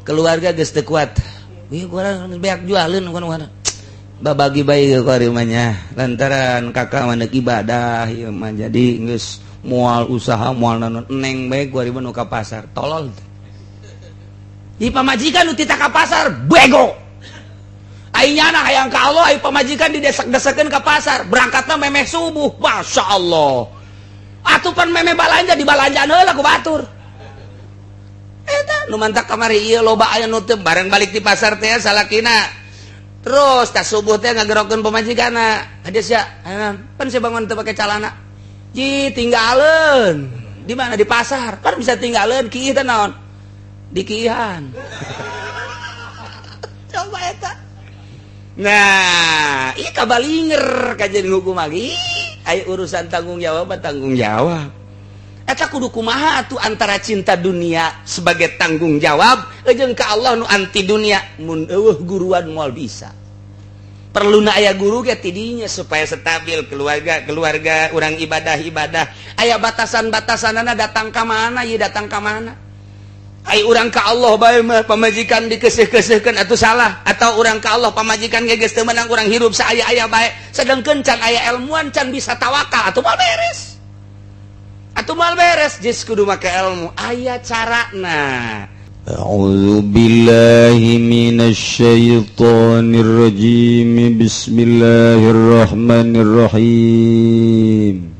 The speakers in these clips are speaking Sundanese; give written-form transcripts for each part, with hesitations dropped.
keluarga geus teu kuat. Ieu urang beak jualeun babagi bae ka rimanya lantaran kakak maneh ibadah ieu mah jadi geus moal usaha moal naon neng bae ku ari nu ka pasar tolol. Ieu pamajikan nu tita ka pasar bego. Ainyana hayang ka Allah ai pamajikan didesek-desekeun ka pasar berangkatna memeh subuh masyaallah. Atuh pan memeh balanja dibalanjaan heula ku batur. Eta nu mantak kamari ieu loba aya nu teu bareng balik di pasar teh salakina. Terus tas subuh teh ngagerokeun pamajikanna. Hades ya, pan saya bangun teu pake calana. Ji tinggaleun. Di mana di pasar? Pan bisa tinggaleun kieu teh naon? Di kieuhan. Coba eta. Nah, ieu kabalinger kajian hukum lagi. Aya urusan tanggung jawab. Eta kudu kumaha atuh antara cinta dunia sebagai tanggung jawab jeung ka Allah nu anti dunia mun eueuh guruan moal bisa. Perluna aya guru ge tidinya supaya stabil keluarga urang ibadah aya batasan-batasanana datang ka mana ieu datang ka mana. Ai urang ka Allah bae mah pamajikan dikeuseuh-keuseuhkeun atuh salah atau urang ka Allah pamajikan ge geus teu meunang urang hirup saaya-aya bae sedengkeun can aya ilmuan can bisa tawakal atuh mal beres. Atuh mal beres geus kudu make ilmu aya carana. A'udzu billahi minasy syaithanir rajim. Bismillahirrahmanirrahim.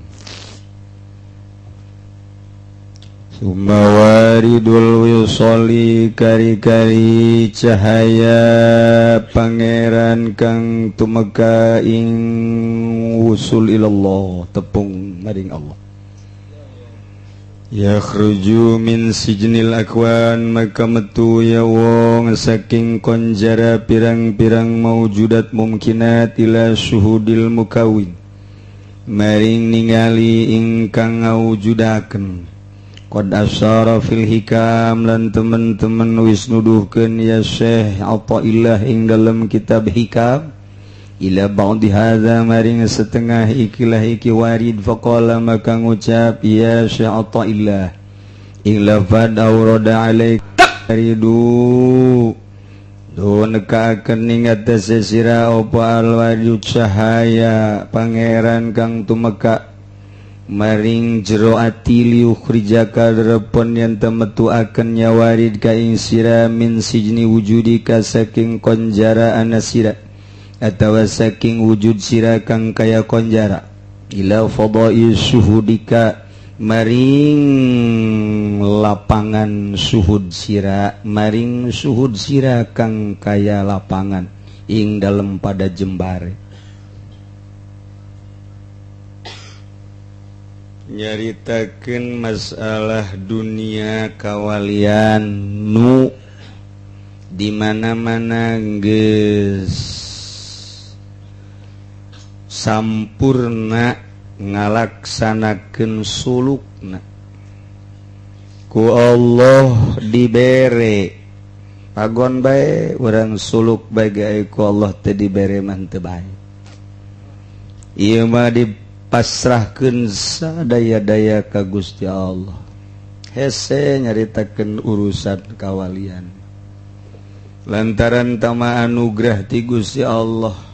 Sumawaridul wisali kari-kari cahaya pangeran kang tumeka ing wusul ilallah tepung maring Allah. Yakhruju min sijnil akwan maka metu ya wong saking konjara pirang-pirang maujudat mumkinat ila syuhudil mukawin maring ningali ingkang ngawujudaken qad asyara fil hikam lan temen-temen wis nuduhkeun ya Syekh Athaillah ing dalam kitab hikam ila ba'di hadza maring setengah ikilah iki warid faqala maka ngucap ya Syekh Athaillah illa fad aurada alaik ridu do nekaakeun ning atase sira apa alwajud cahaya pangeran kang tumeka maring jero ati liukhrijaka repon yen temetuakeun nyawarid ka ing sira min sijni wujudika saking konjaraan sira atawa saking wujud sira kang kaya konjara ila fadai syuhudika maring lapangan syuhud sira maring syuhud sira kang kaya lapangan ing dalem pada jembare nyaritakeun masalah dunia kawalian nu di mana-mana geus sampurna ngalaksanakeun sulukna ku Allah dibere pagon bae urang suluk bae ku Allah teu dibere mah teu bae ieu mah dipasrahkeun sadaya-daya ka Gusti Allah hese nyaritakeun urusan kawalian lantaran tama anugerah ti Gusti Allah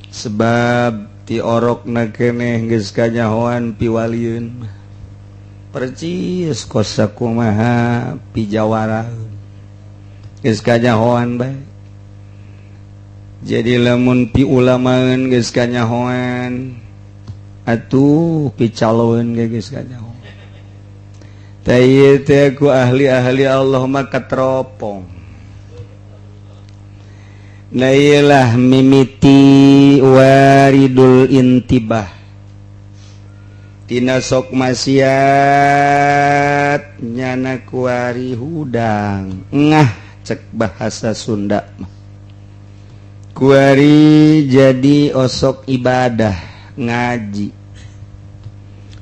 sebab ti orokna keneh geus kanyahoan piwalieun percis kosa kumaha pijawaraeun geus kanyahoan bae jadi lamun pi ulamaeun geus kanyahoan atuh picaloeun ge geus kanyahoan tah ieu teh ku ahli-ahli Allah mah katropong. Nailah mimiti waridul intibah tina sok maksiat nyana kuari hudang ngah cek bahasa Sunda mah kuari jadi osok ibadah ngaji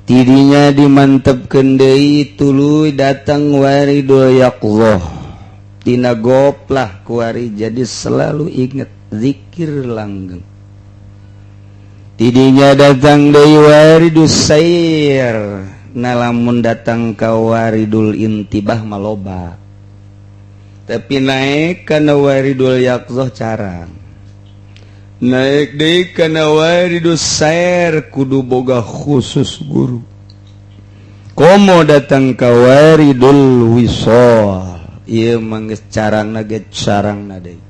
tidinya dimantepkeun deui tuluy datang waridul yaqzah tina goplah kuari jadi selalu ingat zikir langgeng tidinya datang deui waridus sair nalamun datang ka waridul intibah maloba tapi naik kana waridul yaqzah carang naik deui kana waridus sair kudu boga khusus guru komo datang ka waridul wisol ieu mah geus carangna ge carangna deui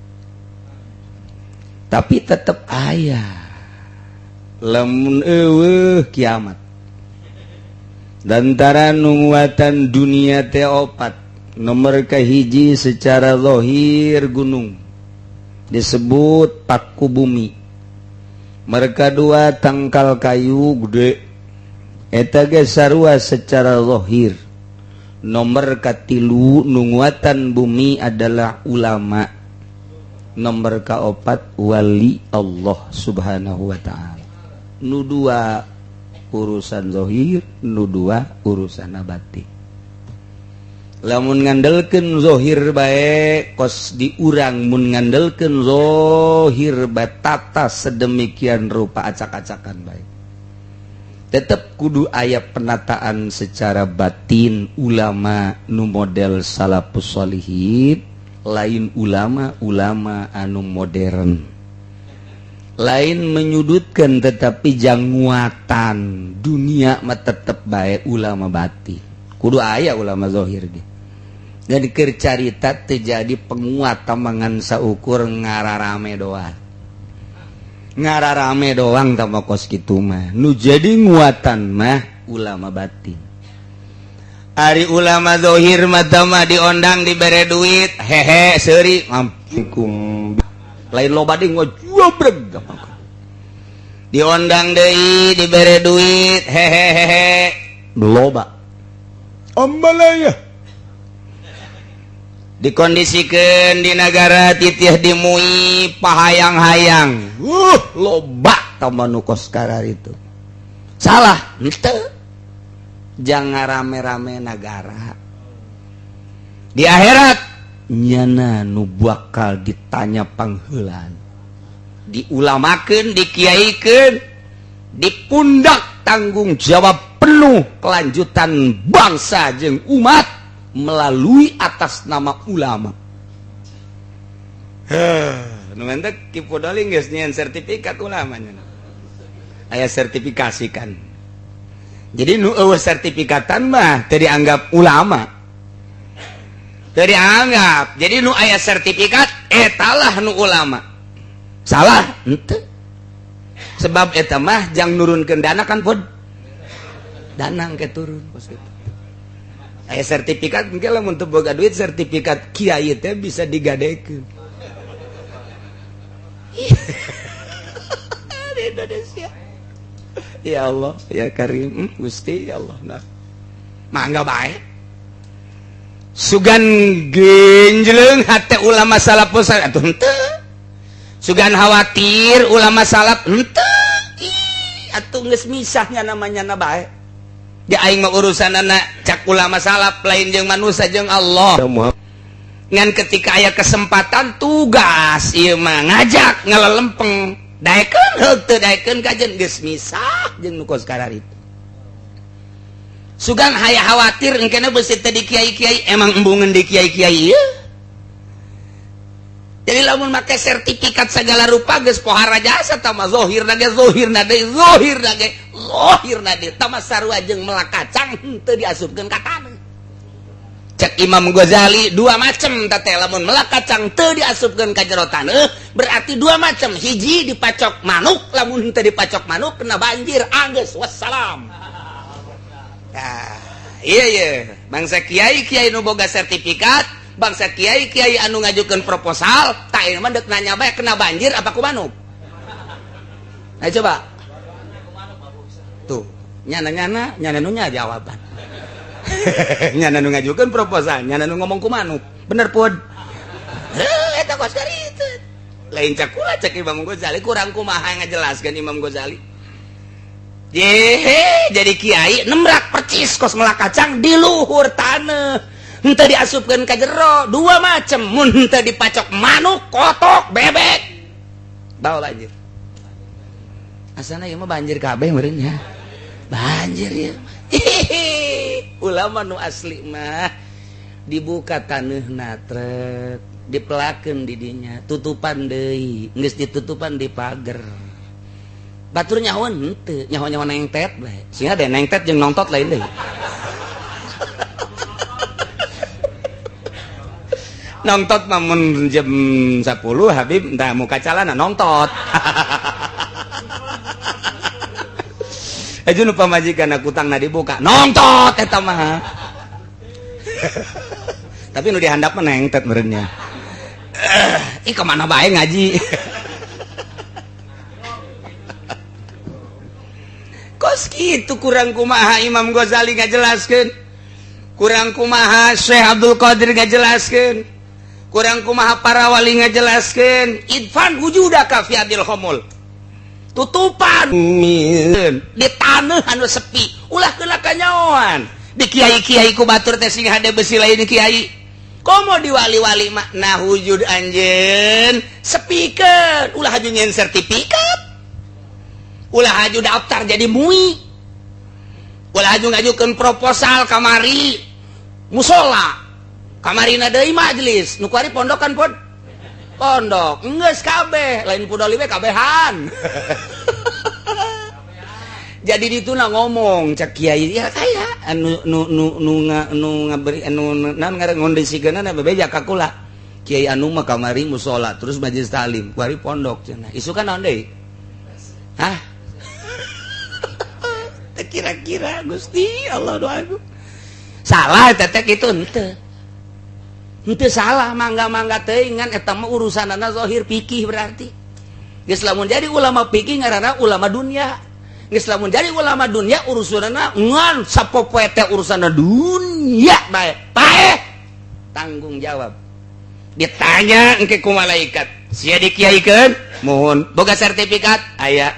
tapi tetep aya lamun eueuh kiamat dantara nunguatan dunia teh opat nomor kahiji secara zahir gunung disebut paku bumi mereka dua tangkal kayu gede eta ge sarua secara zahir nomor katilu nunguatan bumi adalah ulama nomor kaopat wali Allah subhanahu wa ta'ala nu dua urusan zahir nu dua urusan batin lamun ngandelkeun zahir bae kos diurang mun ngandelkeun zahir batata sedemikian rupa acak-acakan bae tetep kudu aya penataan secara batin ulama nu model salafus sholihin lain ulama anu modern lain menyudutkan tetapi janguatan dunia mah tetep bae ulama batin kudu aya ulama zahir ge jadi kercarita terjadi penguat tamangan saukur ngararame doang tama kos kitu mah nu jadi nguatan mah ulama batin ari ulama zahir mah tama diondang dibere duit hehe seuri mampikum lain loba deui ngojubreg diondang deui dibere duit hehehe loba ambalaya dikondisikan di negara titih dimui pahayang-hayang loba tambah nukos karar itu salah ente jangan rame-rame negara di akhirat nyana nu bakal ditanya pangheulan diulamakeun dikiaikeun dipundak tanggung jawab penuh kelanjutan bangsa jeung umat melalui atas nama ulama. Nu mentek kipu doling geus nyeun sertifikat ulamanya. Aya sertifikasikan. Jadi nu eueuh sertifikatan mah teu dianggap ulama. Teu dianggap. Jadi nu aya sertifikat etalah nu ulama. Salah henteu. Sebab eta mah jang nurunkeun dana kan pod. Dana engke turun kos kitu. Aya sertifikat engke lamun teu boga duit sertifikat kiai teh bisa digadekeun. Di Indonesia. Ya Allah, ya Karim, Gusti ya Allah. Nah. Mangga bae. Sugan genjleung hate ulama salafus atuh henteu. Sugan khawatir ulama salaf henteu. Atuh geus misahnya namanya na bae. Dia aing mah urusanana cak ulama salaf lain jeung manusia jeung Allah. Ngan ketika aya kesempatan tugas ieu mah ngajak ngalelempeng daekeun heug teu daekeun kajen geus misah jeung nu kos karar itu. Sugan haya khawatir engkena beusi teh di kiai-kiai emang embungeun di kiai-kiai ieu. Jadi lamun make sertifikat segala rupa geus pohara jasa tama zahirna ge zahirna deui tama sarua jeung melakacang teu diasupkeun ka taneuh. Cek Imam Ghazali dua macem teh lamun melakacang teu diasupkeun ka jero taneuh berarti dua macem hiji dipacok manuk lamun teu dipacok manuk kena banjir anggeus wassalam. Nah, iya bangsa kiai nu boga sertifikat bangsa kiai anu ngajukeun proposal tak ieu mah deuk nanya bae kena banjir apa ku manuk. Ayo coba tuh nyana nu nya jawaban. Nyana nu ngajukeun proposal nyana nu ngomong ku manuk bener pod. Eta kos kitu lain cak kula cek Imam Ghazali kurang kumaha ngajelaskeun Imam Ghazali. Jadi kiai nembrak percis kos melakacang di luhur taneuh henteu diasupkeun ka jero dua macem mun henteu dipacok manuk kotok bebek bawa banjir asana ieu mah banjir kabeh meureun nya banjir ya ulama nu asli mah dibuka taneuhna trek dipelakeun di dinya tutupan deui geus ditutupan di pager batur nyahoan henteu nyaho-nyaho nengtet bae sia deh nengtet jeung nongtot lain deui nongtot mah mun jam 10 Habib entah muka calana nongtot aja nu pamajikan kutangna dibuka nongtot eta mah tapi nu dihandap mah nengtet meureunnya ih kemana bae ngaji kos kitu kurang kumaha Imam Ghazali ngajelaskeun kurang kumaha Syekh Abdul Qadir ngajelaskeun kurang kumaha para wali ngajelaskeun idfan wujudaka fi adil khumul tutupan di taneuh anu sepi ulah keula kanyaoan di kiai-kiai ku batur teh sing hade besi lain kiai komo di wali-wali mah nah wujud anjeun sepikeun ulah haju nyen sertifikat ulah haju daftar jadi MUI ulah haju ngajukeun proposal kamari musola kamarina deui majelis nu kuari pondokan pondok geus kabeh lain pudoli we kabehan jadi dituna ngomong cek kiai ya kaya nu ngaberi anu naon ngaran ngondisikeunana bebeja ka kula kiai anu mah kamari musola terus majelis taklim kuari pondok cenah isukan naon deui hah teu kira-kira Gusti Allah doaku salah teteh kitu henteu salah mangga-mangga teuing ngan eta mah urusanana zahir fikih berarti geus lamun jadi ulama fikih ngaranna ulama dunya geus lamun jadi ulama dunya urusanana ngan sapopoe teh urusanna dunya bae tanggung jawab ditanya engke ku malaikat sia dikiaikeun mohon boga sertifikat aya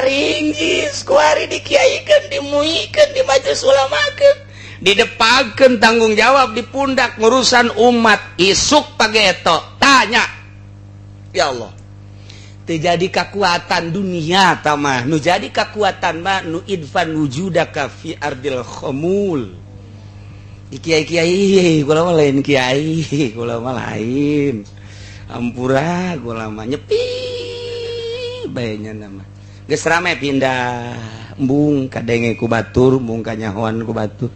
ringgis kuari dikiaikeun dimuikeun di majelis ulamakeun didepakeun tanggung jawab di pundak ngurusan umat isuk pageto tanya ya Allah teu jadi kekuatan dunia tamah nu jadi kekuatan mah nu idfan wujudaka fi ardil khumul di kiai-kiai kula mah lain kiai kula mah lain ampura kula mah nyepi bae nya nama geus rame pindah embung kadenge ku batur embung kanyahoan ku batur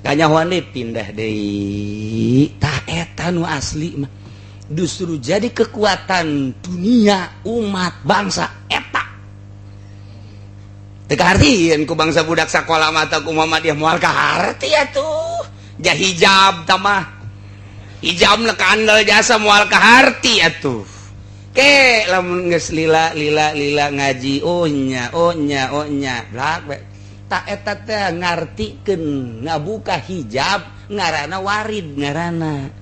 kanyahoan deui pindah deui tah eta nu asli mah justru jadi kekuatan dunia umat bangsa eta teu kahartieun ku bangsa budak sakola mata ku Muhammadiyah moal kaharti atuh jah hijab tamah hijab na kandal jasa moal kaharti atuh ke lamun geus lila ngaji ohnya blak tak eta teh ngartikeun ngabuka hijab ngaranna warid ngaranna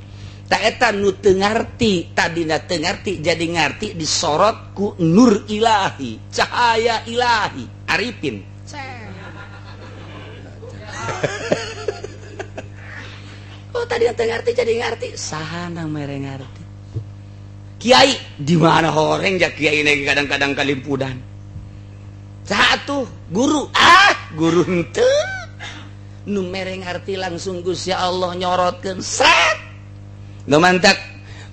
tak eta nu teu ngarti tadina teu ngarti jadi ngarti disorot ku nur ilahi cahaya ilahi arifin oh tadina teu ngarti jadi ngarti sahana mere ngarti kiai di mana horeng jak kiai ini kadang-kadang kalimpudan satu guru guru henteu nu mereng arti langsung Gusti Allah nyorotkeun sret gamantak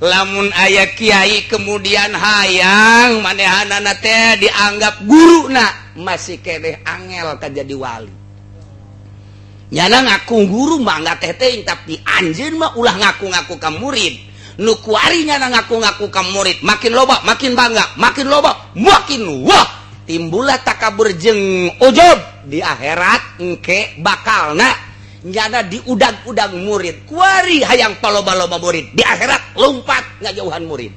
lamun aya kiai kemudian hayang manehanana teh dianggap guruna masih keneh angel ka jadi wali nyana ngaku guru mah enggak teh tapi anjeun mah ulah ngaku-ngaku ka murid nu kuarinya ngaku-ngaku ka murid makin loba makin bangga makin loba makin wah timbullah takabur jeung ujub di akhirat engke bakalna nyana diudag-udag murid kuari hayang paloba-loba murid di akhirat lompat ngajauhan murid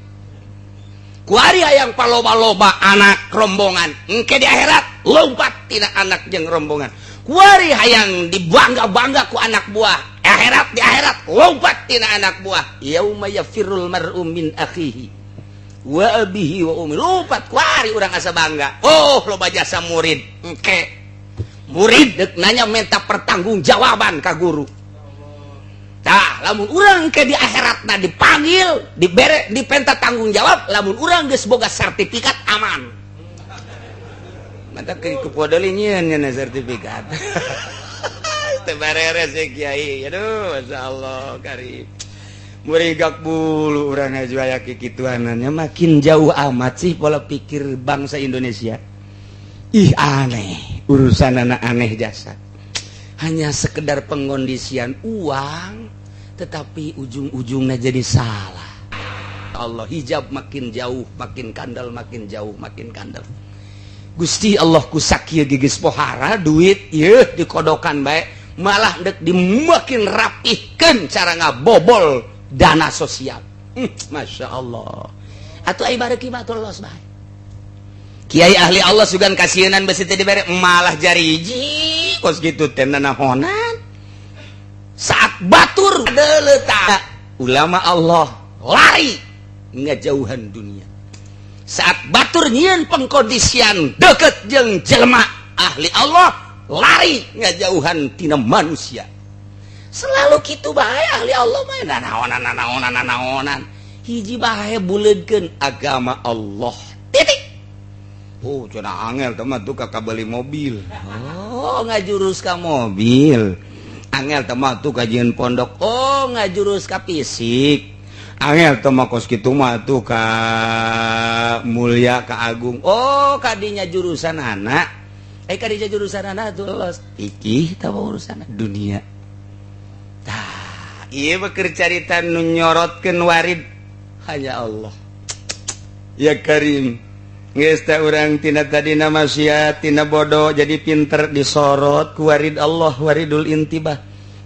kuari hayang paloba-loba anak rombongan engke di akhirat lompat tina anak jeung rombongan kuari hayang dibangga-bangga ku anak buah akhirat di akhirat lompat tina anak buah yauma yafirul mar'u min akhihi wa abihi wa ummi lompat kuari urang asa bangga oh loba jasa murid engke murid deuk nanya minta pertanggungjawaban ka guru tah lamun urang ke di akhiratna dipanggil dibere dipenta tanggung jawab lamun urang geus boga sertifikat aman mantap ke podoli nyeun nya sertifikat. Teu beres ya Kiai. Aduh, masyaallah karim. Murigak bulu urang ngaju aya kikituannya makin jauh amat sih pola pikir bangsa Indonesia. Ih aneh, urusan anak aneh jasa. Hanya sekedar pengkondisian uang, tetapi ujung-ujungnya jadi salah. Allah hijab makin jauh, makin kandal, makin jauh, makin kandal. Gusti Allah ku sakieu gigis pohara duit ieu dikodokan bae, malah dek dimakin rapihkeun cara ngabobol dana sosial. Masya Allah. Atuh ai bareki mah los bae. Kiai ahli Allah sugan kasienan besi teh dibere malah jariji kos kitu teh nahonan. Saat batur deletak ulama Allah lari ngajauhan dunia. Saat batur nyieun pengkondisian deket jeung jelema ahli Allah lari ngajauhan tina manusia. Selalu kitu bae ahli Allah mah naonan. Hiji bae buleudkeun agama Allah. Titik. Oh, cenah angel teh mah tuh kakak beli mobil. Oh, ngajurus ka mobil. Angel teh mah tuh kajian pondok. Oh, ngajurus ka fisik. Angel teh mah kos kitu mah tuh ka mulia ka agung. Oh, kadinya jurusan anak. Kadinya jurusan anak tuh los. Iki tah urusan dunia. Tah, ieu mah keur carita nu nyorotkeun warid hanya Allah. Ya Karim. Geus teh urang tina tadina maksiat, tina bodoh jadi pinter disorot ku warid Allah, waridul intibah.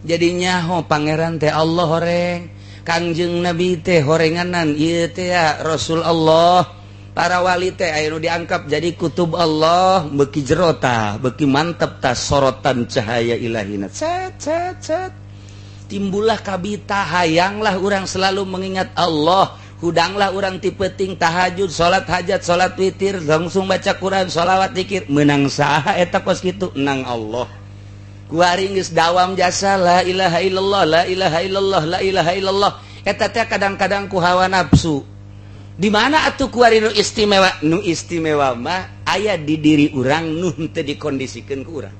Jadi nyaho pangeran teh Allah horeng. Kangjeng Nabi teh horenganan ieu teh ya Rasul Allah. Para wali teh aya nu diangkap jadi kutub Allah, beuki jero tah, beuki mantep tah sorotan cahaya ilahina. Cet. Timbullah kabita hayanglah urang selalu mengingat Allah. Hudanglah orang tipeting tahajud, salat hajat, salat witir, langsung baca Quran, sholawat zikir, menang saha eta kos kitu nang Allah. Kuari geus dawam jasa la ilaha illallah, la ilaha illallah, la ilaha illallah. Eta teh kadang-kadang ku hawa nafsu. Di mana atuh kuari nu istimewa? Nu istimewa mah aya di diri urang nu teu dikondisikeun ku urang.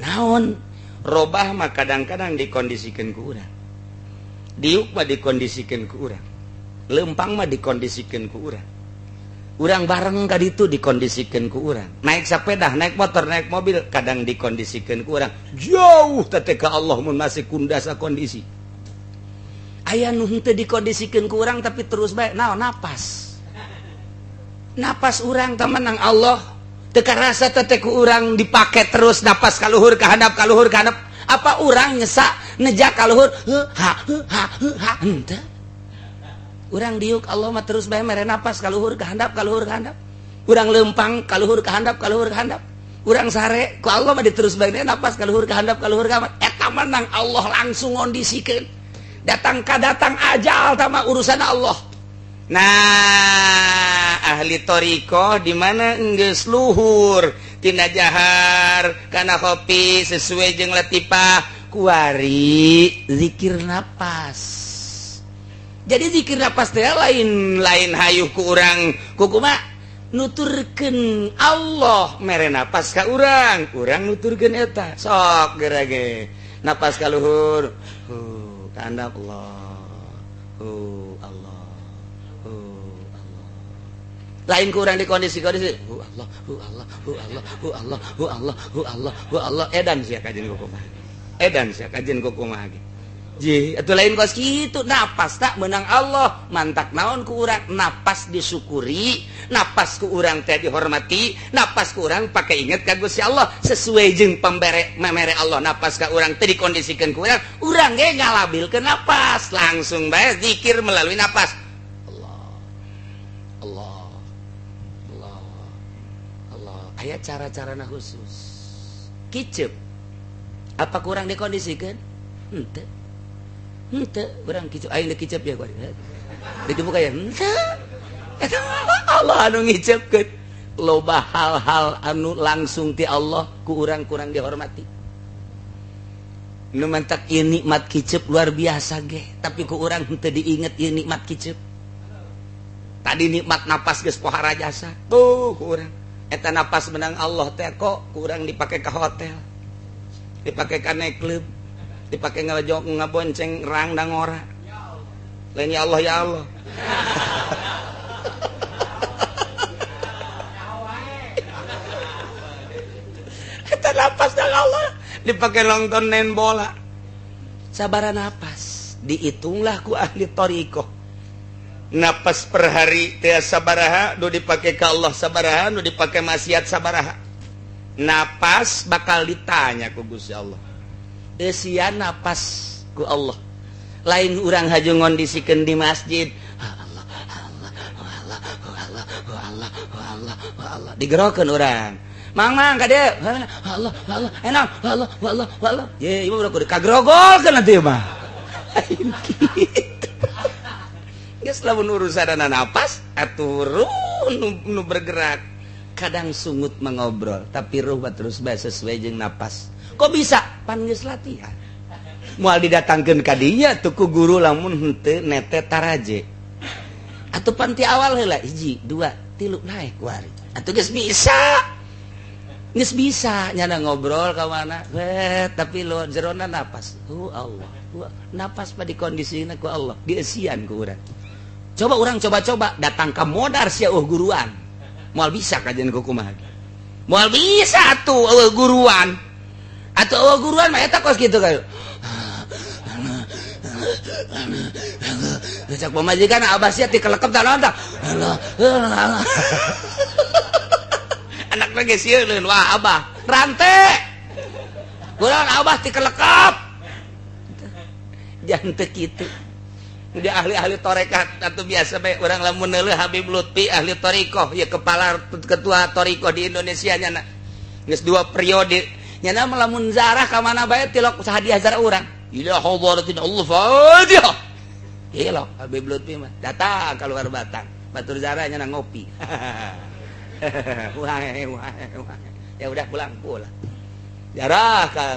Naon? Robah mah kadang-kadang dikondisikeun ku urang. Diuk mah dikondisikeun ku urang. Lempang mah dikondisikeun ku urang. Urang bareng ka ditu dikondisikeun ku urang. Naik sepeda, naik motor, naik mobil kadang dikondisikeun ku urang. Jauh teh ka Allah mun masih kundasa kondisi. Aya nu henteu dikondisikeun ku urang tapi terus bae naon napas. Napas urang teh menang Allah. Teu karasa teh ku urang dipake terus napas kaluhur ka handap kaluhur ka handap. Apa urang nyesa nejak kaluhur ha henteu. Urang diuk Allah mah terus bae mere napas kaluhur ka handap kaluhur ka handap. Urang lempang kaluhur ka handap kaluhur ka handap. Urang sare ku Allah mah diterus bae napas kaluhur ka handap kaluhur ka handap. Eta mah nang Allah langsung ngondisikeun. Datang ajal tah mah urusan Allah. Nah, ahli toriko di mana enggeus luhur tina jahar kana kopi sesuai jeung latifah kuari zikir napas. Jadi zikir napas teh lain hayuh ku urang kumaha nuturkeun Allah mere napas ka urang nuturkeun eta sok geura ge napas ka luhur ka handap Allah Allah lain ku urang di kondisi Allah edan sia kajen kumaha ge ji atuh lain kos kitu napas tak menang Allah mantak naon ku urang napas disyukuri napas ku urang teh dihormati napas ku urang pake inget ka Gusti Allah sesuai jeung pambere memere Allah napas ka urang teh dikondisikeun ku urang ge ngalabilkeun napas langsung bae zikir melalui napas Allah aya cara-carana khusus kicep apa kurang dikondisikeun henteu urang kicep aing kicep ya kuari di dibuka ya eta Allah anu ngicepkeun loba hal-hal anu langsung ti Allah ku urang kurang dihormati nu mantak ieu nikmat kicep luar biasa ge tapi ku urang henteu diinget ieu nikmat kicep tadi nikmat napas geus pohara jasa tuh ku urang eta napas menang Allah teh kok kurang dipakai ke hotel, dipakai ka nightclub, dipakai ngabonceng rang dan ngora. Lain ya Allah ya Allah. Eta napas dan Allah dipakai nonton main bola. Sabaraha napas dihitunglah ku ahli thariqah. Napas per hari teh sabaraha nu dipake ka Allah sabaraha nu dipake maksiat sabaraha. Napas bakal ditanya ku Gusti Allah. Eusian napas ku Allah. Lain urang haju ngondisikeun di masjid. Allah Allah Allah Allah Allah Allah Allah digerokeun urang. Mang kade Allah Allah enak Allah Allah Allah. Ye ieu udah kudu kagrogolkeun atuh mah. Geus lamun urusanna napas aturun nu bergerak. Kadang sungut mengobrol tapi ruh terus bae sesuai jeung napas. Kok bisa? Pan geus latihan. Moal didatangkeun ka dinya tuh ku guru lamun henteu nete taraje. Atuh pan ti awal heula 1 2 3 naik wari. Atuh geus bisa. Geus bisa nyana ngobrol ka mana. Tapi lo jerona napas. Allah. Napas pa dikondisina ku Allah, dieusian ku urang. Coba orang coba datang ke modar sia guruan. Moal bisa kajian ku kumaha. Moal bisa atuh guruan. Atuh guruan mah eta kos kitu kayu. Cak pamajikan abah sia ti kelekep tah naon tah. Anak lagi sieun wah abah rante. Kurang abah ti kelekep. Jangan teu kitu. Dia ahli-ahli tarekat atau biasa bae urang lamun neuleuh Habib Lutfi ahli thariqah ya kepala ketua thariqah di Indonesia nya geus 2 periode nya lamun zarah ka mana bae tilok sahadiah zarah urang ila hadratin Allah Fatihah hilok Habib Lutfi mah datang keluar Batang batur zarah nya ngopi wah ya udah pulang jarah ke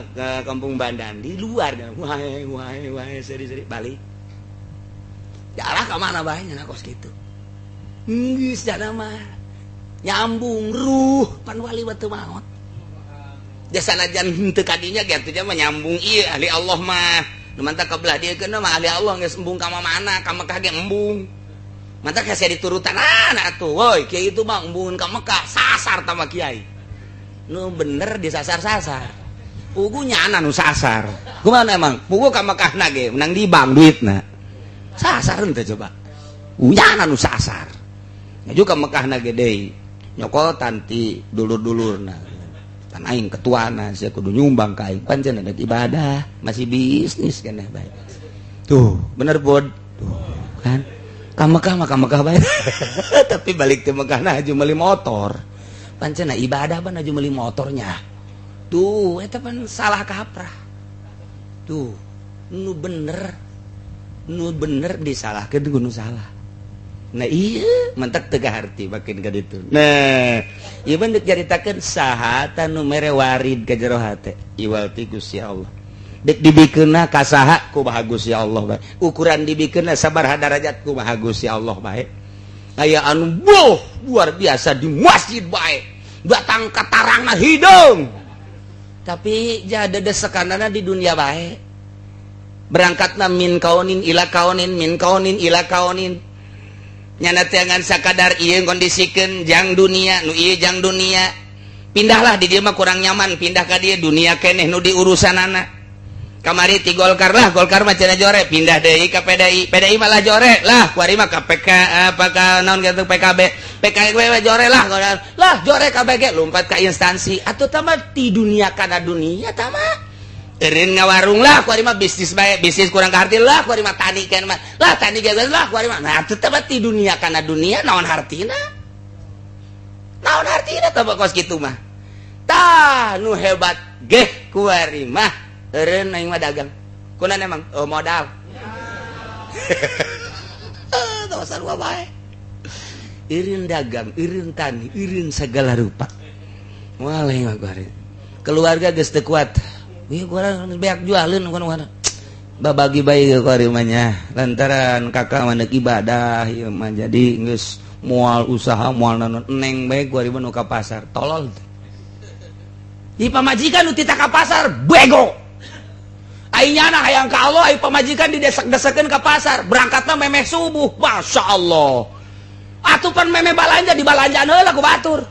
Kampung Bandan di luar wah seri-seri balik jarah ke mana banyak kos gitu geus jana mah nyambung ruh pan wali batu maut jasa najan henteu kadinya gitu nya mah nyambung ieu ahli Allah mah nu mantap kabelah diekeun mah ahli Allah geus embung ka mana ka Mekah ge embung mantap kasih diturutan atuh woi kiai itu mah embungeun ka Mekah sasar tah mah kiai nu bener disasar-sasar pugu nyana nu sasar kumaha emang pugu ka Mekahna ge menang di bank duitna sasar ente coba nyana nu sasar ngaju ka Mekahna ge deui nyokotan ti dulur-dulurna tan aing ketuana sia kudu nyumbang ka aing pancen ada ibadah masih bisnis keneh bae tuh bener bod tuh kan ka Mekah bae tapi balik ti Mekahna haju meuli motor pancen ibadah ban haju meuli motornya tuh eta pan salah kaprah tuh nu bener disalahkeun ku nu salah. Nah iya mentek teu harti bakeun ka ditu. Nah, ieu mah deuk caritakeun saha nu mere warid ka jero hate. Iwal ti Gusti Allah. Dek dibikeunna ka saha ku Maha Gusti Allah bae. Ukuran dibikeunna sabaraha darajat ku Maha Gusti Allah bae. Aya anu luar biasa di masjid bae. Datang katarangna hidung. Tapi jada desekanana di dunia bae. Berangkatna min kaunin ila kaunin min kaunin ila kaunin nyana teangan sakadar ieu kondisikeun jang dunia nu ieu jang dunia pindahlah di dieu mah kurang nyaman pindah ka dieu dunia keneh nu diurusanana kamari ti Golkar lah Golkar mah cenah jore pindah deui ka PDI malah jore lah kuari mah ka PK apa ka naon gitu PKB PKW jore lah jore ka BG lompat ka instansi atuh tah mah ti dunia kana dunia tah mah eureun ngawarung lah kuari mah bisnis bae bisnis kurang kaharti lah kuari mah tani kan mah lah tani geus lah kuari mah nah teu teh ti dunia kana dunia naon hartina teh kos kitu mah tah nu hebat geh kuari mah eureun aing mah dagang kunaon emang modal tah sarua bae eureun dagang eureun tani eureun segala rupa moal aing mah kuari keluarga geus teu kuat iya kurang banyak jualin kan babagi bayi ke rumahnya lantaran kakak mandek ibadah ya mah jadi geus mual usaha mual nanon neng bae gua ribu nu ka pasar tolol teh. Di pamajikan nu tita ka pasar bego. Ai nyana hayang ka Allah ai pamajikan didesak-desakeun ka pasar berangkatna memeh subuh Masya Allah. Atuh pan memeh balanja dibalanjaan heula ku batur.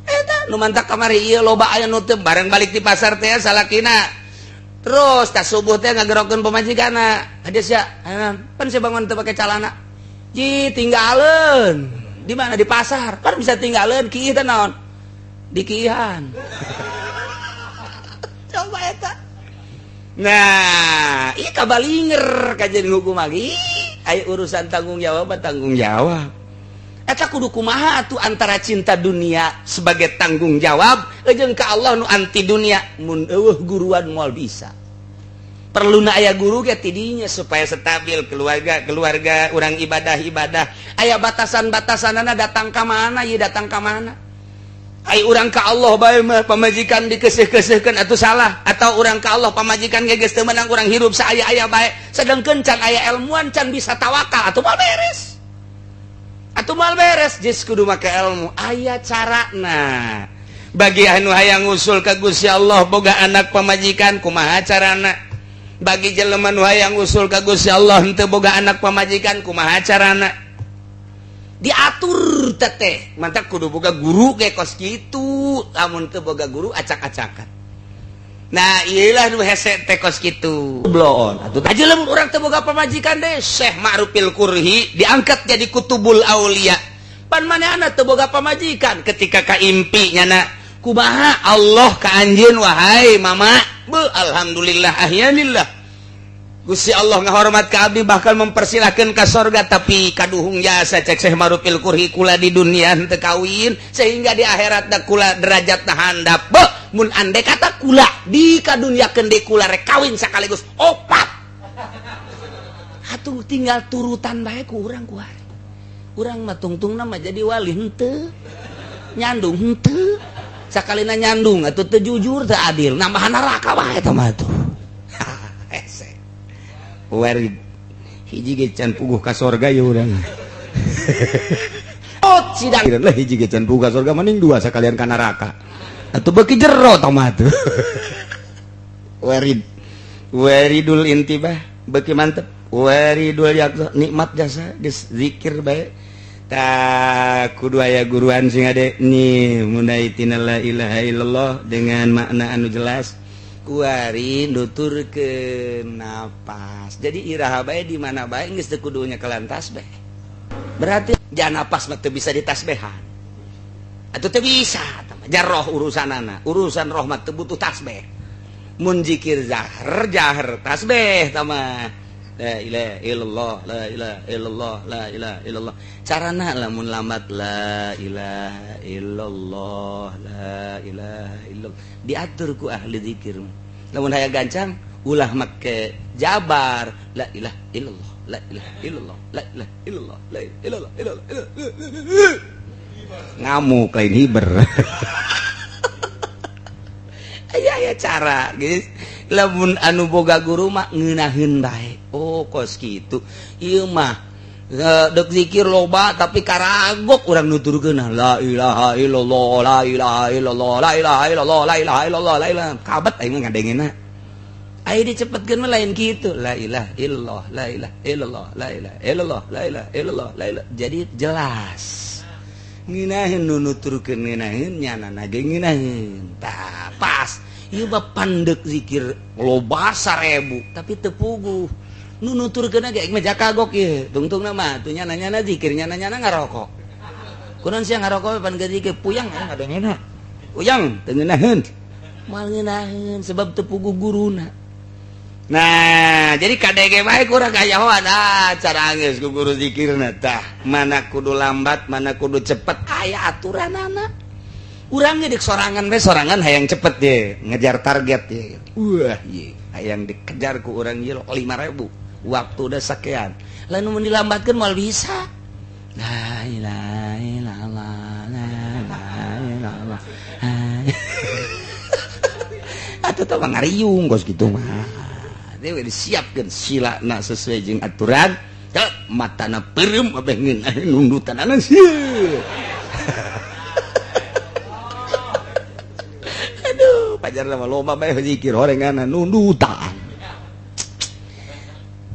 Eta nu mantak kamari ieu loba aya nu teu bareng balik di pasar teh salakina. Terus tas subuh teh ngagerokeun pamajikanna. Hades ya, pan saya bangun teu pake calana. Ji tinggalin di mana di pasar kan bisa tinggalin kieu teh naon di kieuhan. Coba eta nah ieu kabalinger kajian hukum lagi aya urusan tanggung jawab eta kudu kumaha atuh antara cinta dunia sebagai tanggung jawab jeung ka Allah nu anti dunia mun eueuh guruan moal bisa perluna aya guru ge tidinya supaya stabil keluarga urang ibadah aya batasan-batasanana datang ka mana ieu datang ka mana ai urang ka Allah bae mah pamajikan dikeuseuh-keuseuhkeun atuh salah atau urang ka Allah pamajikan ge geus teu meunang urang hirup saaya-aya bae sedengkeun can aya ilmuan can bisa tawakal atuh mal beres geus kudu make ilmu aya carana bagi anu hayang usul ka Gusti Allah boga anak pamajikan kumaha carana bagi jelema nu hayang usul ka Gusti Allah henteu boga anak pamajikan kumaha carana diatur teteh mantap kudu boga guru ge kos kitu lamun teu boga guru acak-acakan nah iyalah nu hese teh kos kitu bloon atuh tah jelema urang teu boga pamajikan deh Syekh Ma'rufil Qurhi diangkat jadi kutubul aulia pan manehna teu boga pamajikan ketika ka impi nyana kumaha Allah ka anjeun wahai mama alhamdulillah ahyanillah Gusti Allah ngahormat ka abdi bahkan mempersilahkeun ka sorga tapi kaduhung jasa cek Syekh Ma'rufil Qurhi kula di dunia henteu kawin sehingga di akhirat da kula derajatna handap mun ande kata kula di kadunyakeun deui kula rek kawin sakaligus opat atuh tinggal turutan bae ku urang ku hari urang mah tungtungna mah jadi wali henteu nyandung henteu sakalina nyandung atuh teu jujur teu adil nambahan neraka wae eta mah atuh hese warid hiji ge can puguh ka sorga ya urang oh sidang lah hiji ge can puguh ka sorga mending dua sakalian ka neraka atuh beuki jero eta mah atuh waridul intibah beuki mantep waridul nikmat jasa geus zikir bae tak kudu aya guruan sing ade nih munaitina la ilaha illallah dengan makna anu jelas kuari nuturkeun napas jadi iraha bae di mana bae geus teu kudunya kelan tasbih berarti jangan napas mah teu bisa ditasbihan atuh teu bisa jarroh urusanana urusan roh mah teu butuh tasbih mun zikir jahar tasbih tamah la ilaha illallah la ilaha illallah la ilaha illallah carana lamun lambat la ilaha illallah la ilaha illallah diatur ku ahli zikir lamun hayang gancang ulah make jabar la ilaha illallah la ilaha illallah la ilaha illallah la ilaha illallah ngamuk lain hiber aya cara geus lamun anu boga guru mah ngeunaheun bae oh kos kitu ieu mah dek zikir loba tapi karagok urang nuturkeun la ilaha illallah la ilaha illallah la ilaha illallah la ilaha illallah la ilaha kabet aing ngadengena aya dicepetkeun mah lain kitu la ilaha illallah la ilaha illallah la ilaha illallah la ilaha illallah la ilaha jadi jelas ngeunaheun nu nuturkeun ngeunaheun nyanana ge ngeunaheun tah pas ieu mah pandek zikir loba 1000 tapi teu puguh nu nuturkeun ge mah jakagok ieu tungtungna mah atuh nyana-nyana zikir nyana-nyana ngarokok kunaon sia ngarokok pan ge zikir puyang ngadengena puyang teu ngeunaheun moal ngeunaheun sebab teu puguh guruna nah jadi kadege bae kurang kayahoan cara geus ku guru zikirna tah mana kudu lambat mana kudu cepet aya aturanana urang ge dik sorangan we sorangan hayang cepet ye ngejar target ye wah ye hayang dikejar ku urang ye 5.000 waktu udah sakean lalu mun dilambatkeun moal bisa la ilaha illallah la ilaha illallah atuh teh ngariung kos kitu mah dewe disiapkeun silana sesuai jeung aturan matana perem pengen nundutan anak sih. Aduh, pacar nama loba bae zikir horengan nundutan.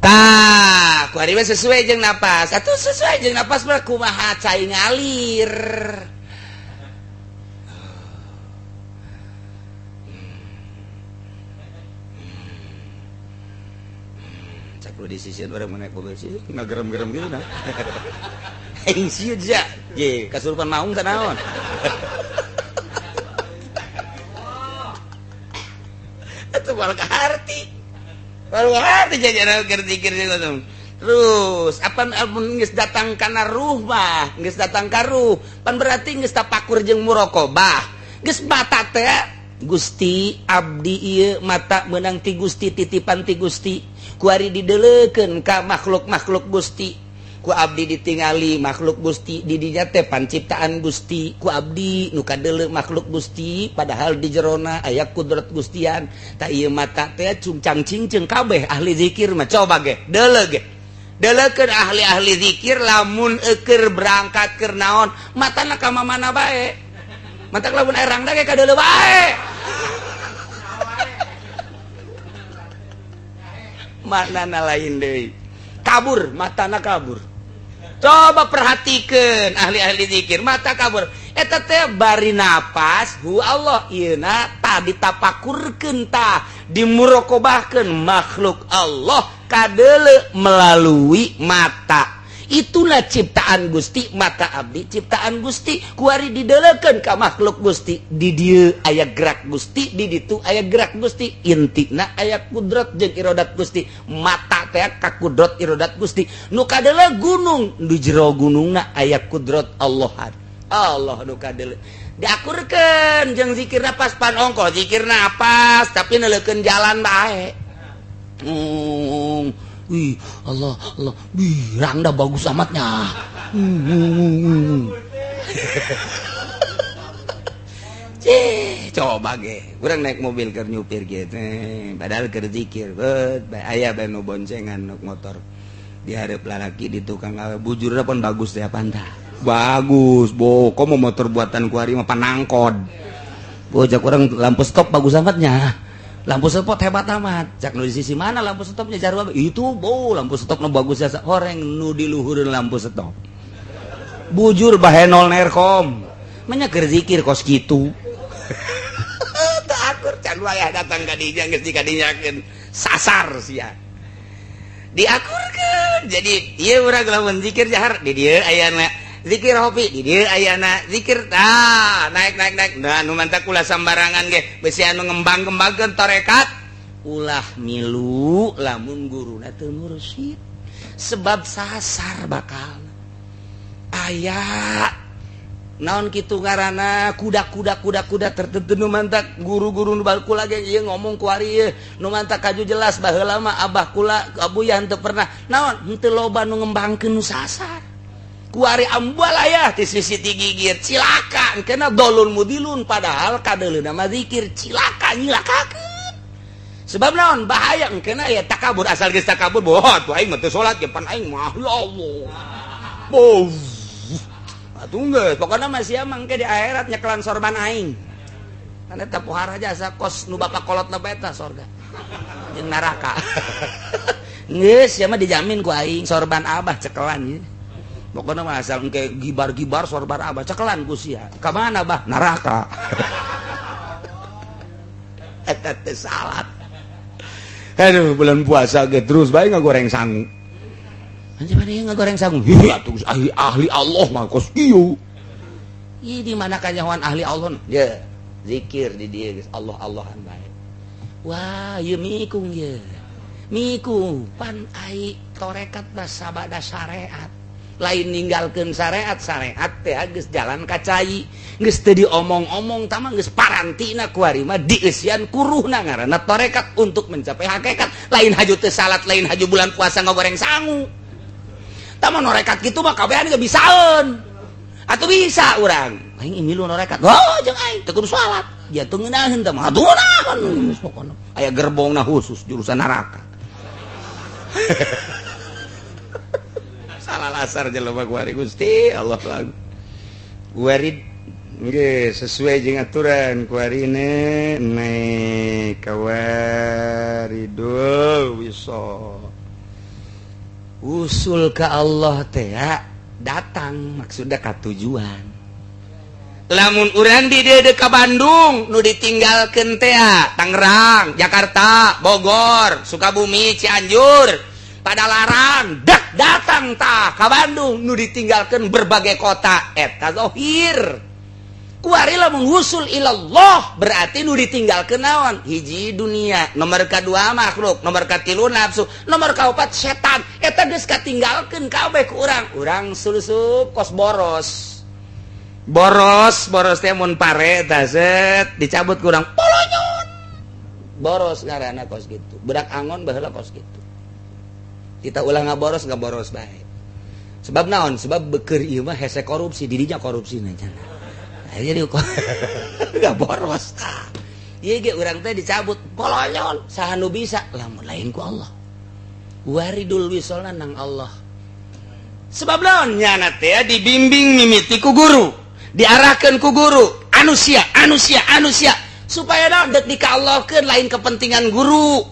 Tah, kuari mah sesuai jeung napas. Atuh sesuai jeung napas mah kumaha cai ngalir. Cak lu disisian bareng mana ku beusi ngagerem-gerem gitu nah. Aing sieu ja, ye kasurupan maung teh naon. Atuh baru kaharti. Baru kaharti jajan keur zikir jeung terus apa geus datang kana ruh mah, geus datang ka ruh. Pan berarti geus tapakur jeung muraqabah. Geus mata teh Gusti abdi ieu mata meunang ti Gusti titipan ti Gusti. Kuari didelekeun ka makhluk-makhluk Gusti. Ku abdi ditingali makhluk Gusti di dinya teh panciptaan Gusti. Ku abdi nu kadeuleu makhluk Gusti padahal di jerona aya kudrat Gustian. Ta ieu mata teh cungcang cingceung kabeh ahli zikir mah coba ge deuleu ge. Deuleukeun ahli-ahli zikir lamun keur berangkat keur naon matana ka mana bae. Mata lamun erang da ge kadeuleu bae. Manana lain deui. Kabur, matana kabur. Coba perhatikan ahli-ahli zikir mata kabur. Eta teh bari napas hu Allah ieuna tadi tapakurkeun tah dimuraqabahkeun makhluk Allah kadeuleu melalui mata. Itulah ciptaan Gusti mata abdi ciptaan Gusti kuari dideuleukeun ka makhluk Gusti di dieu aya gerak Gusti di ditu aya gerak Gusti intina aya kudrat jeung iradat Gusti mata teh ka kudrat iradat Gusti nu kadeuleu gunung di jero gunungna aya kudrat Allah nu kadeuleu diakurkeun jeung zikir napas pan ongko zikir napas tapi neuleukeun jalan bae. Wih, Allah, wih, rangda bagus amatnya. Coba ge, urang naik mobil keur nyupir gitu, padahal keur zikir, aya bae nu boncengan nu motor. Di hareup lalaki di tukang awe bujurna pun bagus teh pantah. Bagus, komo motor buatan kuari mah panangkod. Bojak urang lampu stop bagus amatnya. Lampu stop hebat amat. Cak nu di sisi mana lampu stopnya jarwa? Itu lampu stopnya bagus ya horeng nu di luhureun lampu stop. Bujur bae nol nerkom. Manya keur zikir kos kitu. Teu akur can wayah datang ka dinya geus dikadinyakeun sasar sia. Diakurkeun. Jadi ieu urang lamun zikir jahar di dieu ayana zikir hobi di dieu ayana zikir naik nah nu mantap ulah sambarangan ge besi anu ngembang-kembangkeun tarekat ulah milu lamun guruna teu mursyid sebab sasar bakal aya naon kitu ngaranna kuda tertentu nu mantap guru-guru nu baheula ge ieu ngomong ku ari ieu nu mantap kaju jelas baheula mah abah kula abuyah henteu pernah naon henteu loba nu ngembangkeun nu sasar kuari ambal aya di sisi digigir cilaka kena dolun mudilun padahal kadeuleuna mah zikir cilaka nyilakakeun sebab naon bahaya kena aya takabur asal geus takabur bohot tuh aing mah teu salat ge pan aing mah ya Allah atuh geus pokona mah sia mangke di akhirat nyekelan sorban aing kan eta pohara jasa kos nu bapak kolotna bae tah sorga jeung neraka geus sia mah dijamin ku aing sorban abah cekelan ieu pokoknya mah asal engke gibar-gibar sorban abah cekelan ku sia ka mana bah neraka eta teh salat aduh bulan puasa ge terus bae ngagoreng sangu anjir mana ngagoreng sangu iya tuh ahli Allah mah kos kieu ieu di mana kanyahoan ahli Allah ya zikir di dieu geus Allah-Allahan bae wah ieu mikung ye mikung pan ai torekat da sabada syariat lain ninggalkeun syariat teh geus jalan ka cai geus teu diomong-omong tah mah geus parantina kuari mah dieusian kuruhna ngaranna tarekat untuk mencapai hakikat lain haju teu salat lain haju bulan puasa ngagoreng sangu tah mah norekat kitu mah kabehan geus bisaeun atuh bisa urang aing milu norekat oh jeung aing teu kudu salat ya teu ngeunaheun tah mah atuh ngeunaheun aya gerbongna khusus jurusan neraka asar jelema kuari Gusti Allah lagu warid nggih sesuai jeung aturan kuarine naik kawaridul wisol usul ke Allah teh datang maksudnya ka tujuan lamun urang di dieu ka Bandung nu ditinggalkeun teh Tangerang, Jakarta, Bogor, Sukabumi, Cianjur, Padalarang, datang tah ka Bandung nu ditinggalkeun berbagai kota eta zahir. Kuari lamun wusul ilallah berarti nu ditinggalkeun naon? Hiji dunia, nomor kadua makhluk, nomor katilu nafsu, nomor kaopat setan. Eta geus katinggalkeun kabeh ku urang. Urang sulusup kos boros teh mun pare tah set dicabut kurang polonyon boros ngaranna kos gitu budak angon baheula kos gitu kita ulah ngaboros bae sebab naon sebab beukeur ieu mah hese korupsi didinya korupsi na cenah jadi enggak boros ieu ge urang teh dicabut polonyon saha nu bisa lamun lain ku Allah waridul wisolna nang Allah sebab naon nyana teh dibimbing mimiti ku guru diarahkan ku guru anusia supaya naon dek dikaallahkeun lain kepentingan guru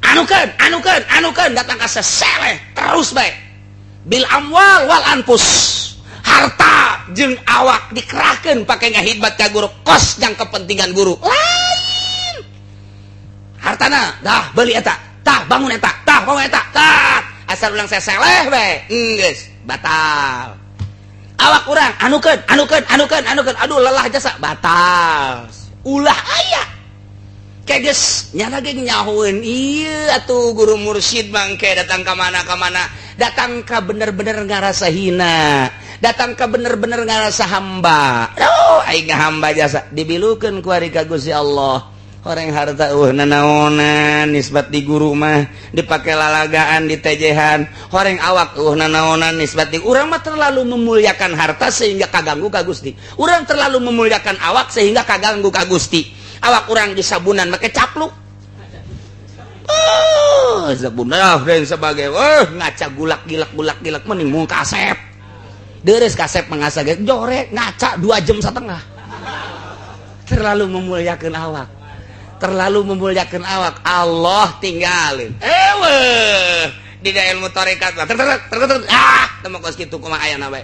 anukeun datang ka seseleh terus bae bil amwal wal anfus harta jeung awak dikerahkeun pake ngahidmat ka guru kos jang kepentingan guru lain hartana dah beli eta tah bangun eta asal ulang seseleh bae geus batal awak urang anukeun aduh lelah jasa batal ulah aya keges nyana ge nyahoeun ieu atuh guru mursyid bangke datang ka mana datang ka bener-bener ngarasa hina datang ka bener-bener ngarasa hamba aing hamba jasa dibilukeun ku ari ka Gusti Allah horeng harta nanaonan nisbat di guru mah dipake lalagaan di tejehan horeng awak nanaonan nisbat di urang mah terlalu memuliakan harta sehingga kaganggu ka Gusti urang terlalu memuliakan awak sehingga kaganggu ka Gusti awak urang di sabunan make capluk sabunan dan sebagai ngaca gulak mending mung kasep deres kasep mangasa ge jorek ngaca 2 jam setengah terlalu memuliakan awak Allah tinggalin di ilmu tarekat teu kos kitu kumaha aya na bae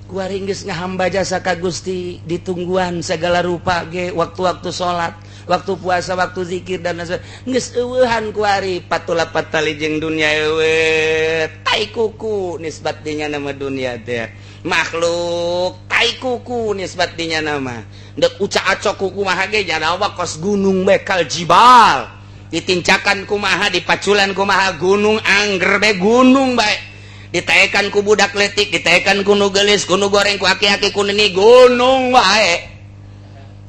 kuari geus ngahamba jasa ka Gusti ditungguan segala rupa ge waktu-waktu salat waktu puasa waktu zikir dan geus eueuhan kuari patulah patali jeung dunia eueuh tai kuku nisbat dinya nama dunia teh makhluk tai kuku nisbat dinya nama dek uca-acok kumaha ge janawa kos gunung bekal jibal ditincakan kumaha dipaculan kumaha gunung angger be gunung bae ditaekan ku budak letik ditaekan ku nu geulis ku nu goreng ku aki-aki ku nini gunung bae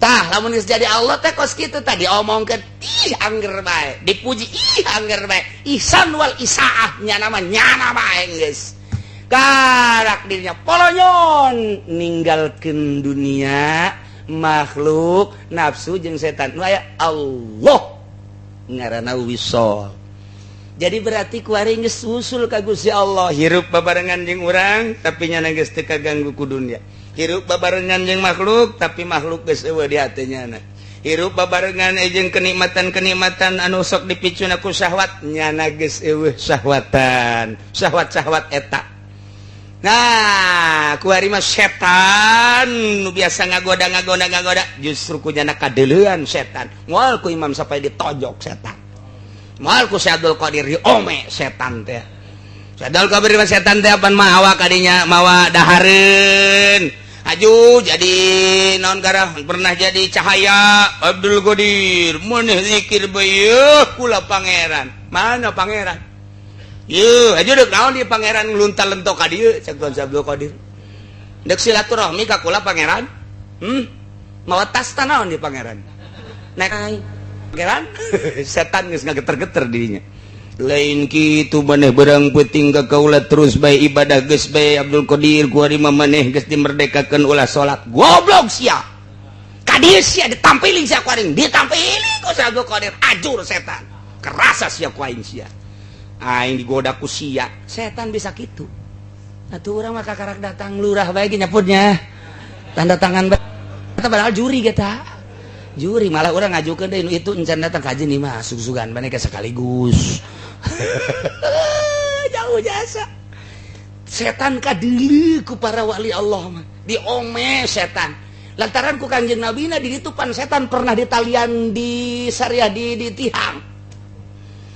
tah lamun geus jadi Allah teh kos kitu tah diomongkeun ih angger bae dipuji ih angger bae ihsan wal isaah nya nama nyana bae geus karak dirinya polonyon ninggalkeun dunia makhluk nafsu jeung setan nu aya Allah ngaranna wisol jadi berarti kuari geus usul ka Gusti Allah hirup babarengan jeung urang tapi nya geus teu kaganggu ku dunia hirup babarengan jeung makhluk tapi makhluk geus eueuh di hatenya hirup babarengan jeung kenikmatan anu sok dipicuna ku syahwat nya geus eueuh syahwatan syahwat eta nah kuari mah setan nu biasa ngagoda justru ku nyana kadeuleuan setan moal ku Imam Syafi'i ditojok setan moal ku Syekh Abdul Qadir diome setan teh Syekh Abdul Qadir mah setan teh apan mah awak kadinya mawa dahareun aju jadi naon garah pernah jadi cahaya Abdul Qadir maneh zikir bae kula pangeran mana pangeran yeuh aja dek naon di pangeran ngluntal lentok ka dieu cek Abdul Qadir dek silaturahmi ka kula pangeran mawa tas naon di pangeran naik pangeran setan geus ngageter-geter dirinya lain kitu maneh berang peuting ka kaula terus bae ibadah geus bae Abdul Qadir kuari mah maneh geus dimerdekakeun ulah salat goblok sia ka dieu sia ditampili sia kuaring ditampili ku Abdul Qadir ajur setan kerasa sia ku aing sia aing digoda ku sia setan bisa kitu atuh urang mah kakarak datang lurah bae ge nyaputnya tanda tangan bae eta padahal juri eta juri malah urang ngajukeun deui itu encan datang ka haji nih mah sug-sugan bae sekaligus jauh jasa setan kadeuleu ku para wali Allah mah diome setan lantaran ku Kanjeng Nabi na di ditu pan setan pernah ditalian di syariah di tihang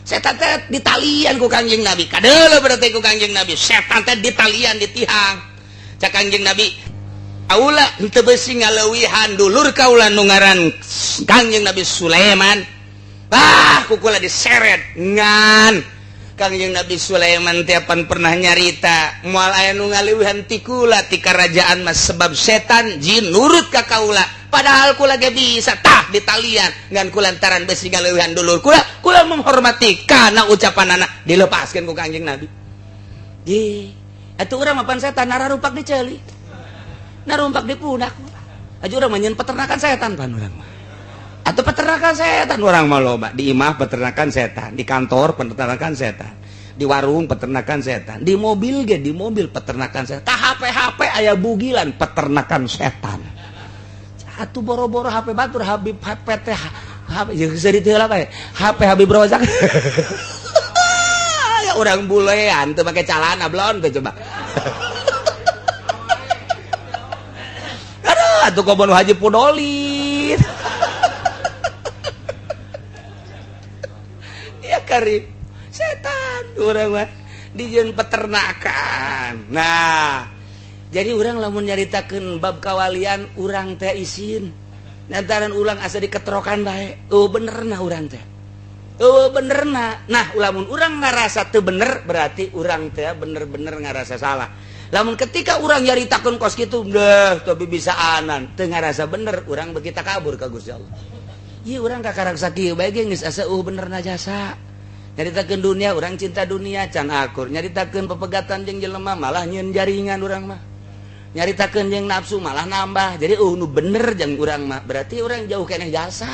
setan teh ditalian ku Kanjeng Nabi kadeuleu berarti ku Kanjeng Nabi setan teh ditalian di tihang cak Kanjeng Nabi aula henteu beusi ngaleuwihan dulur kaula nu ngaran Kanjeng Nabi Sulaiman kukula diseret ngan Kanjeng Nabi Sulaiman tiapan pernah nyarita moal aya nu ngaleuwihan ti kula ti karajaan mas sebab setan jin nurut ka kaula padahal kula ge bisa tah ditalian ngan kulantaran beusi ngaleuwihan dulur kula menghormati kana ucapanana dilepaskeun ku Kanjeng Nabi di atuh urang mapan setan nararumpak di ceuli narumpak di pundak aja urang mah nyeun peternakan setan pan urang mah atau peternakan setan orang mah loba di imah peternakan setan di kantor peternakan setan di warung peternakan setan di mobil peternakan setan HP aya bugilan peternakan setan atuh boro-boro HP batur Habib HP teh HP jeung seri teh lah bae HP Habib Rozak ya urang bulean teu make calana blon teh coba aduh atuh kobon Haji Pudolit Karim setan urang mah dijieun peternakan nah jadi urang lamun nyaritakeun bab kawalian urang teh isin lantaran ulang asa diketrokan bae benerna urang teh benerna nah lamun urang ngarasa teu bener berarti urang teh bener-bener ngarasa salah lamun ketika urang nyaritakeun kos kitu tapi bisa anan teu ngarasa bener urang beuki takabur ka Gusti Allah ieu urang kakarak sakieu bae ge geus asa benerna jasa nyaritakeun dunia urang cinta dunia can akur nyaritakeun pepegatan jeung jelema malah nyieun jaringan urang mah nyaritakeun jeung nafsu malah nambah jadi nu bener jeung urang mah berarti urang jauh keneh jasa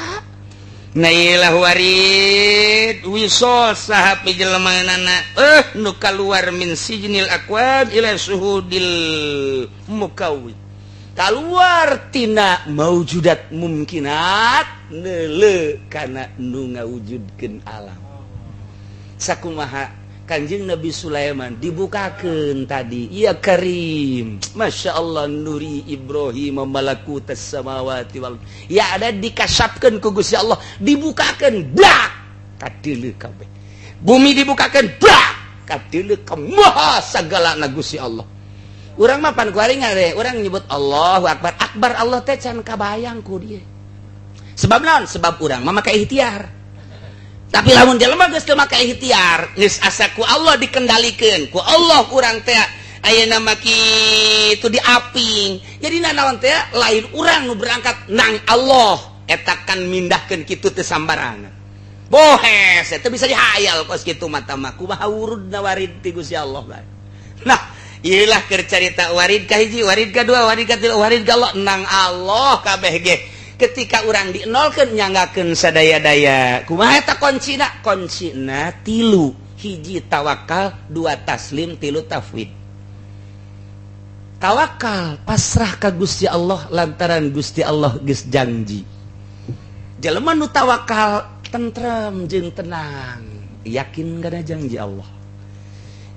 nailah warid wisol sahapi jelemaanana nu kaluar min sijnil aqwab ila suhudil mukawwid kaluar tina maujudat mumkinat neuleuh kana nu ngawujudkeun alam sakumaha Kanjeng Nabi Sulaiman dibukakeun tadi ya Karim Masya Allah nuri Ibrahim malakutas samawati wal ya ada dikasapkeun ku Gusti Allah dibukakeun blak kadeuleu kabeh bumi dibukakeun blak kadeuleu ka maha sagalana Gusti Allah urang mah pan kuaring ngare urang nyebut Allahu Akbar akbar Allah teh can kabayang ku dieu sebab naon sebab urang mah make ikhtiar tapi lamun jelema geus teu make ikhtiar geus asa ku Allah dikendalikeun ku Allah urang teh ayeuna mah kitu diaping jadi nanaon teh lain urang nu berangkat nang Allah eta kan mindahkeun kitu teu sambarangan bohes eta bisa dihayal kos kitu mata mah kumaha wurudna warid ti Gusti Allah bae nah ieu lah keur carita warid ka hiji warid ka dua warid ka tilu warid ka Allah nang Allah kabeh ge ketika urang dienolkeun nyanggakeun sadaya-daya kumaha eta kuncina tilu hiji tawakal dua taslim tilu tafwid tawakal pasrah ka Gusti Allah lantaran Gusti Allah geus janji jelema nu tawakal tentrem jeung tenang yakin kana janji Allah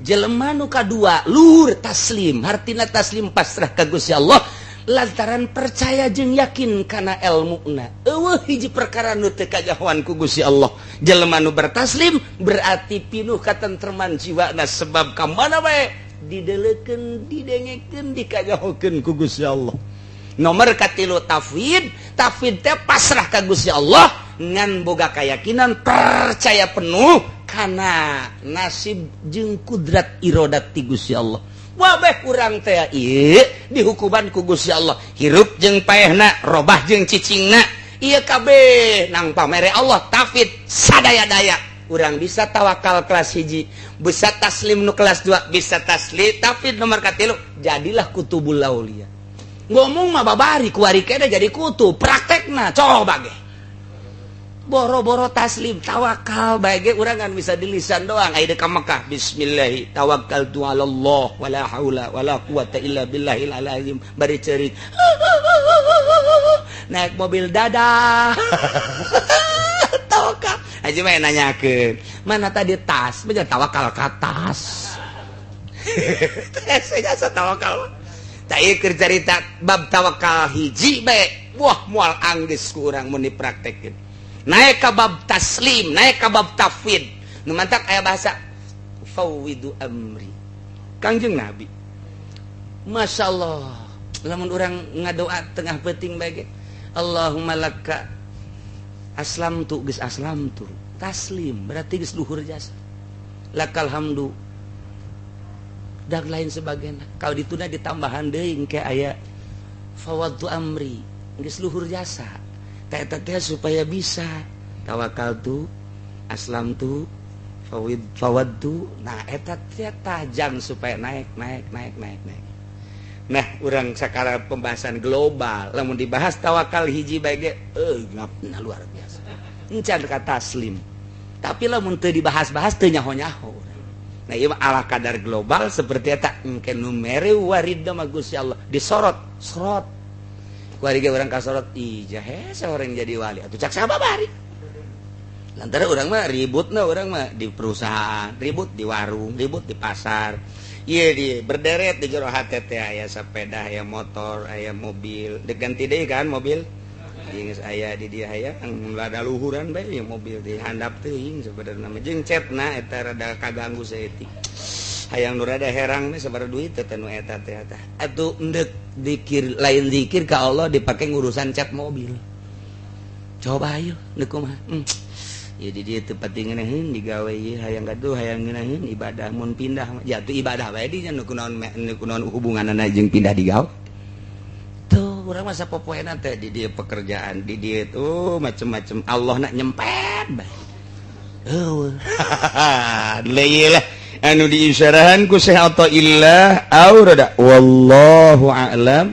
jelema nu kadua luhur taslim hartina taslim pasrah ka Gusti Allah lantaran percaya jeung yakin kana ilmuna eueuh hiji perkara nu teu kajahoan ku Gusti Allah jelema nu bertaslim berarti pinuh katentreman jiwana sebab ka mana bae dideleukeun didengekeun dikajahokeun ku Gusti Allah nomor katilu tafwid teh pasrah ka Gusti Allah ngan boga kayakinan percaya penuh kana nasib jeung kudrat iradat ti Gusti Allah wabeh kurang teh ieu dihukuman ku Gusti Allah hirup jeung paehna robah jeung cicingna ieu kabeh nang pamere Allah tafid sadaya-daya urang bisa tawakal kelas hiji bisa taslim nu kelas 2 bisa taslim tafid nomor katilu jadilah kutubul aulia ngomong mah babari ku ari kene jadi kutub praktekna coba ge boro-boro taslim tawakal bae urang kan bisa di lisan doang aya ka Mekah bismillah tawakkaltu 'alallah wala haula wala quwata illa billahil azim bari ceurik naik mobil dadah tawakal aja mah nanyakeun mana tadi tas bener tawakal ka tas saya jasa tawakal tak ieu keur carita bab tawakal hiji bae wah moal anggeus ku urang mun dipraktekkeun naik ke bab taslim, naik ke bab tafwid. Nu mantak aya bahasa fawwidu amri. Kangjeng Nabi. Masya Allah. Lamun urang ngadoa tengah peuting bae ge. Allahumma laka aslamtu geus aslamtu. Taslim berarti geus luhur jasa. Lakal hamdu. Dan lain sebagainya. Kalau dituna ditambahan deui engke aya fawwadtu amri. Geus luhur jasa. Teh supaya bisa tawakal tu aslam tu fawad tu nah eta teh tajang supaya naik nah urang sakara pembahasan global lamun dibahas tawakal hiji bae ge ngapna luar biasa encan ka taslim tapi lamun teu dibahas-bahas teu nyaho-nyaho nah ieu ala kadar global seperti eta engke nu mere waridna mah Gusti Allah disorot kuari orang kasorot ijah seorang jadi wali atuh cak sababari lantaran orang mah ributna orang mah di perusahaan ribut di warung ribut di pasar iya di berderet di jero hate teh aya sepeda aya motor aya mobil diganti deui kan mobil geus aya di dieu aya ada luhuran bae mobil di handap teuing sabenerna mah jeung cetna eta rada kaganggu saeutik hayang nu rada herang mah sabar duit teh nu eta teh atuh endek zikir lain zikir ka Allah dipake ngurusan cat mobil coba ayo neuk kumaha ya di dieu teu pati ngeunaheun digawe ieu hayang gaduh hayang ngeunaheun ibadah mun pindah jatuh ibadah bae di nya nu kunaon hubunganna jeung pindah digawe tuh urang mah sapopoena teh di dieu pekerjaan di dieu tuh macem-macem Allah nak nyempet bae eueuh leuyelah anu diisyarahan ku Syekh Athaillah aurada wallahu a'lam